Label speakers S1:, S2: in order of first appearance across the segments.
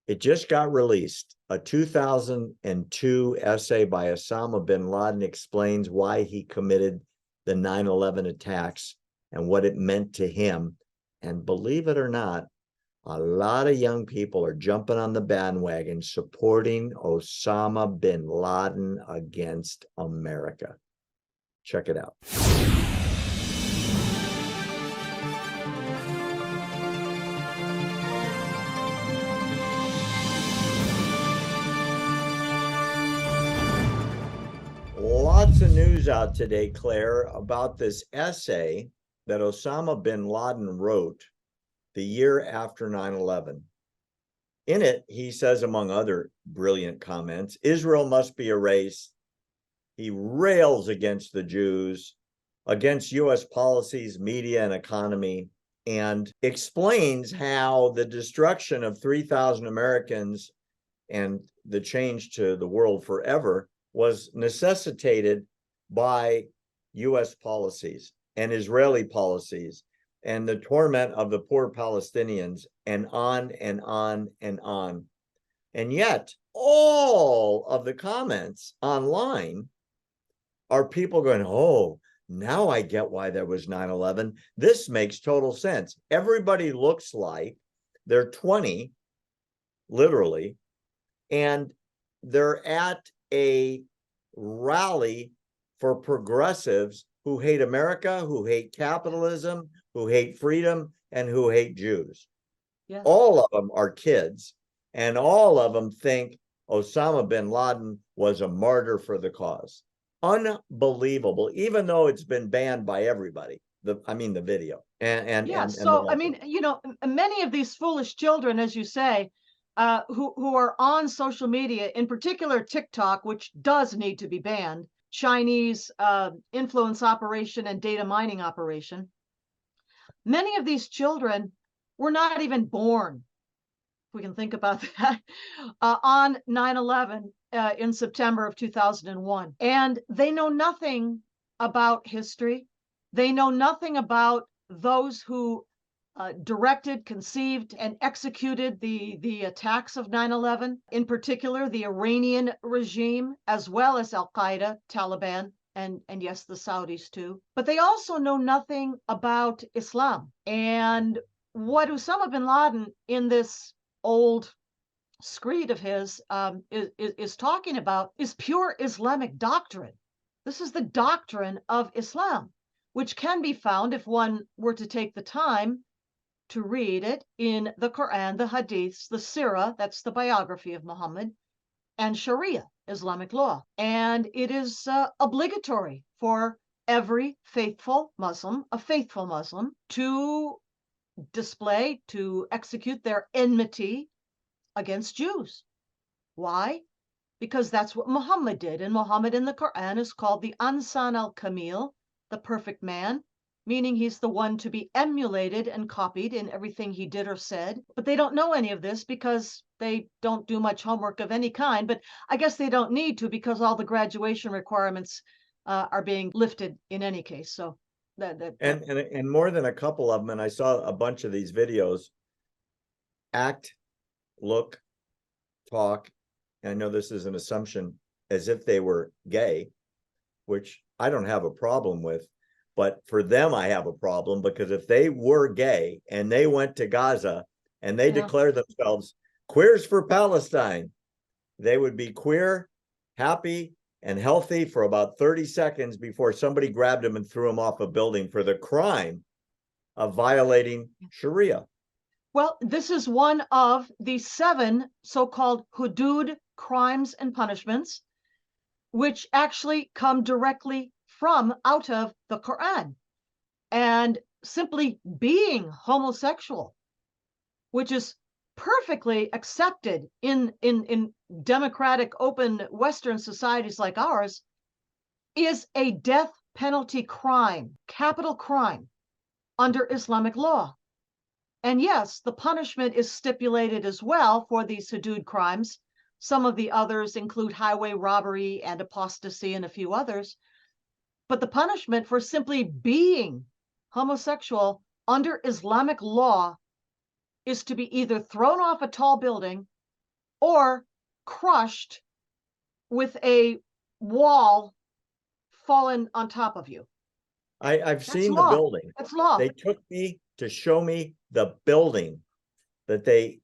S1: It just got released. A 2002 essay by Osama bin Laden explains why he committed the 9/11 attacks and what it meant to him. And believe it or not, a lot of young people are jumping on the bandwagon supporting Osama bin Laden against America. Check it out. Lots of news out today, Claire, about this essay that Osama bin Laden wrote the year after 9/11. In it, he says, among other brilliant comments, Israel must be erased. He rails against the Jews, against U.S. policies, media, and economy, and explains how the destruction of 3,000 Americans and the change to the world forever was necessitated by U.S. policies and Israeli policies and the torment of the poor Palestinians, and on and on and on. And yet, all of the comments online are people going, oh, now I get why there was 9/11. This makes total sense. Everybody looks like they're 20, literally, and they're at a rally for progressives who hate America, who hate capitalism, who hate freedom, and who hate Jews. Yeah. All of them are kids, and all of them think Osama bin Laden was a martyr for the cause. Unbelievable, even though it's been banned by everybody. The video.
S2: Many of these foolish children, as you say, who are on social media, in particular TikTok, which does need to be banned, Chinese influence operation and data mining operation. Many of these children were not even born, if we can think about that, on 9/11 in September of 2001. And they know nothing about history. They know nothing about those who directed, conceived, and executed the attacks of 9/11, in particular the Iranian regime, as well as Al-Qaeda, Taliban, and yes, the Saudis too. But they also know nothing about Islam. And what Osama bin Laden, in this old screed of his, is talking about is pure Islamic doctrine. This is the doctrine of Islam, which can be found, if one were to take the time to read it, in the Quran, the Hadiths, the Sirah, that's the biography of Muhammad, and Sharia, Islamic law. And it is obligatory for every faithful Muslim, to display, to execute their enmity against Jews. Why? Because that's what Muhammad did. And Muhammad in the Quran is called the Ansan al-Kamil, the perfect man, meaning he's the one to be emulated and copied in everything he did or said. But they don't know any of this because they don't do much homework of any kind. But I guess they don't need to, because all the graduation requirements are being lifted in any case. So
S1: and more than a couple of them, and I saw a bunch of these videos, act, look, talk, and I know this is an assumption, as if they were gay, which I don't have a problem with. But for them, I have a problem, because if they were gay and they went to Gaza and they declared themselves queers for Palestine, they would be queer, happy, and healthy for about 30 seconds before somebody grabbed them and threw them off a building for the crime of violating Sharia.
S2: Well, this is one of the 7 so-called hudud, crimes and punishments, which actually come directly from out of the Quran. And simply being homosexual, which is perfectly accepted in democratic, open Western societies like ours, is a death penalty crime, capital crime, under Islamic law. And yes, the punishment is stipulated as well for these hudud crimes. Some of the others include highway robbery and apostasy and a few others. But the punishment for simply being homosexual under Islamic law is to be either thrown off a tall building or crushed with a wall fallen on top of you.
S1: I've
S2: That's
S1: seen the
S2: law.
S1: building.
S2: That's law.
S1: They took me to show me the building that they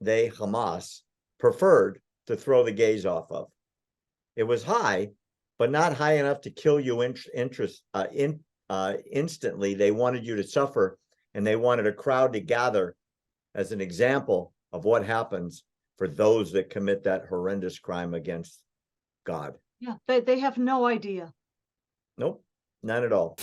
S1: Hamas preferred to throw the gays off of. It was high, but not high enough to kill you instantly. They wanted you to suffer, and they wanted a crowd to gather as an example of what happens for those that commit that horrendous crime against God.
S2: Yeah, they have no idea.
S1: Nope, none at all.